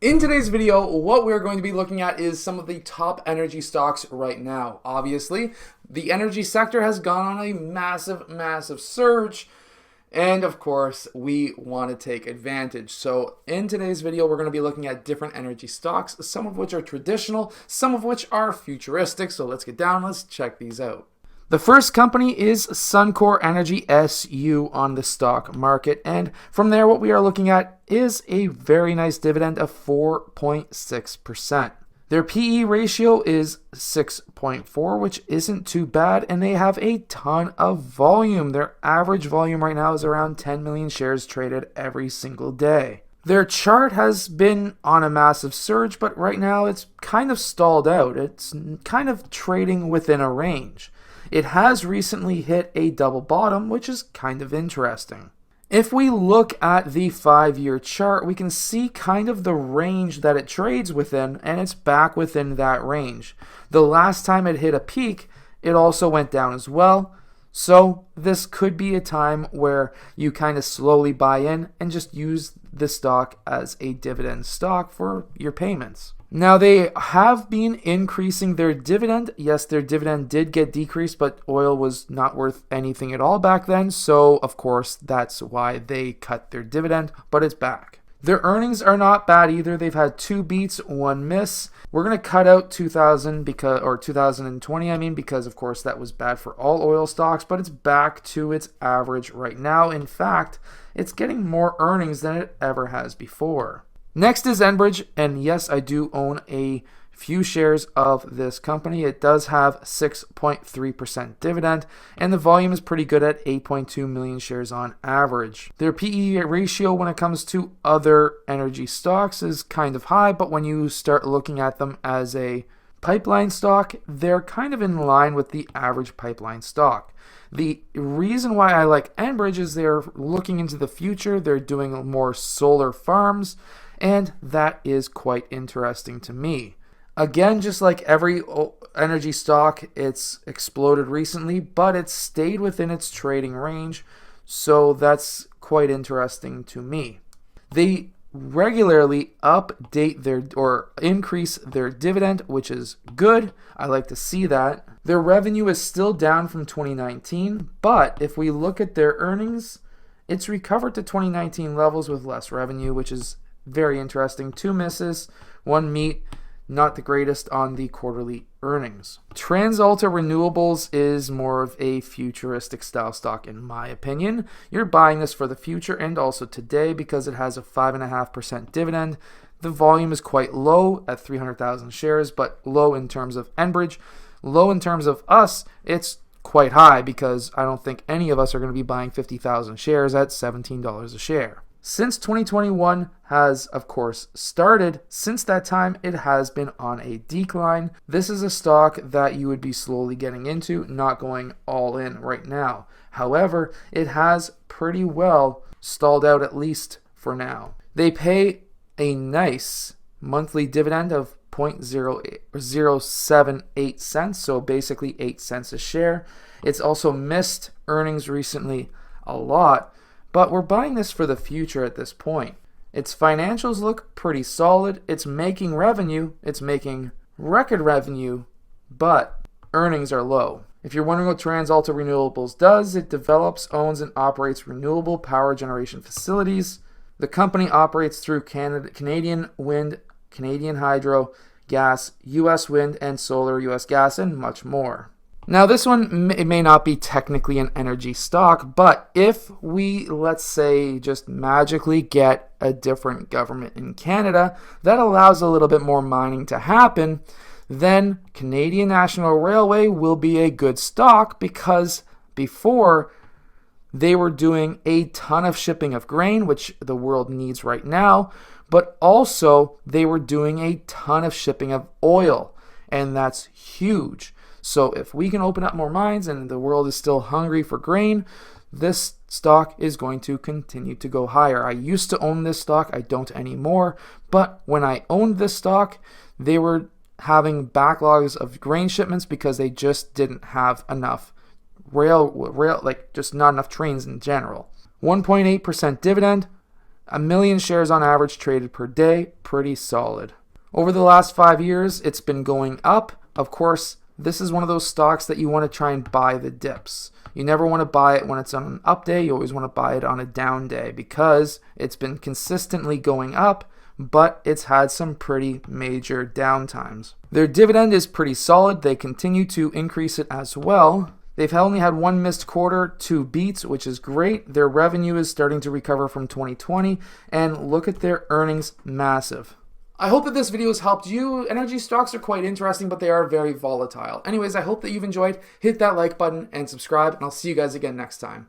In today's video, what we're going to be looking at is some of the top energy stocks right now. Obviously, the energy sector has gone on a massive surge, and of course, we want to take advantage. So in today's video, we're going to be looking at different energy stocks, some of which are traditional, some of which are futuristic. So let's get down, let's check these out. The first company is Suncor Energy SU on the stock market, and from there what we are looking at is a very nice dividend of 4.6%. Their PE ratio is 6.4, which isn't too bad, and they have a ton of volume. Their average volume right now is around 10 million shares traded every single day. Their chart has been on a massive surge, but right now it's kind of stalled out. It's kind of trading within a range. It has recently hit a double bottom, which is kind of interesting. If we look at the 5-year chart, we can see kind of the range that it trades within, and it's back within that range. The last time it hit a peak, it also went down as well. So this could be a time where you kind of slowly buy in and just use the stock as a dividend stock for your payments. Now, they have been increasing their dividend. Yes, their dividend did get decreased, but oil was not worth anything at all back then. So, of course, that's why they cut their dividend, but it's back. Their earnings are not bad either. They've had 2 beats, 1 miss. We're going to cut out 2020, because of course that was bad for all oil stocks, but it's back to its average right now. In fact, it's getting more earnings than it ever has before. Next is Enbridge, and yes, I do own a few shares of this company. It does have 6.3% dividend, and the volume is pretty good at 8.2 million shares on average. Their PE ratio when it comes to other energy stocks is kind of high, but when you start looking at them as a pipeline stock, they're kind of in line with the average pipeline stock. The reason why I like Enbridge is they're looking into the future. They're doing more solar farms, and that is quite interesting to me. Again, just like every energy stock, it's exploded recently, but it's stayed within its trading range, so that's quite interesting to me. They regularly update or increase their dividend, which is good. I like to see that. Their revenue is still down from 2019, but if we look at their earnings, it's recovered to 2019 levels with less revenue, which is very interesting. 2 misses, 1 meet, not the greatest on the quarterly earnings. TransAlta Renewables is more of a futuristic style stock in my opinion. You're buying this for the future and also today because it has a 5.5% dividend. The volume is quite low at 300,000 shares, but low in terms of Enbridge. Low in terms of us, it's quite high because I don't think any of us are going to be buying 50,000 shares at $17 a share. Since 2021 has, of course, started, since that time, it has been on a decline. This is a stock that you would be slowly getting into, not going all in right now. However, it has pretty well stalled out, at least for now. They pay a nice monthly dividend of 0.078 cents, so basically 8 cents a share. It's also missed earnings recently a lot, but we're buying this for the future at this point. Its financials look pretty solid. It's making revenue. It's making record revenue, but earnings are low. If you're wondering what TransAlta Renewables does, it develops, owns, and operates renewable power generation facilities. The company operates through Canadian wind, Canadian hydro, gas, U.S. wind and solar, U.S. gas, and much more. Now, this one it may not be technically an energy stock, but if we, let's say, just magically get a different government in Canada that allows a little bit more mining to happen, then Canadian National Railway will be a good stock because before they were doing a ton of shipping of grain, which the world needs right now, but also they were doing a ton of shipping of oil, and that's huge. So if we can open up more mines and the world is still hungry for grain, this stock is going to continue to go higher. I used to own this stock. I don't anymore. But when I owned this stock, they were having backlogs of grain shipments because they just didn't have enough just not enough trains in general. 1.8% dividend. 1 million shares on average traded per day, pretty solid. Over the last 5 years, it's been going up. Of course, this is one of those stocks that you want to try and buy the dips. You never want to buy it when it's on an up day. You always want to buy it on a down day because it's been consistently going up, but it's had some pretty major downtimes. Their dividend is pretty solid. They continue to increase it as well. They've only had one missed quarter, 2 beats, which is great. Their revenue is starting to recover from 2020, and look at their earnings, massive. I hope that this video has helped you. Energy stocks are quite interesting, but they are very volatile. Anyways, I hope that you've enjoyed. Hit that like button and subscribe, and I'll see you guys again next time.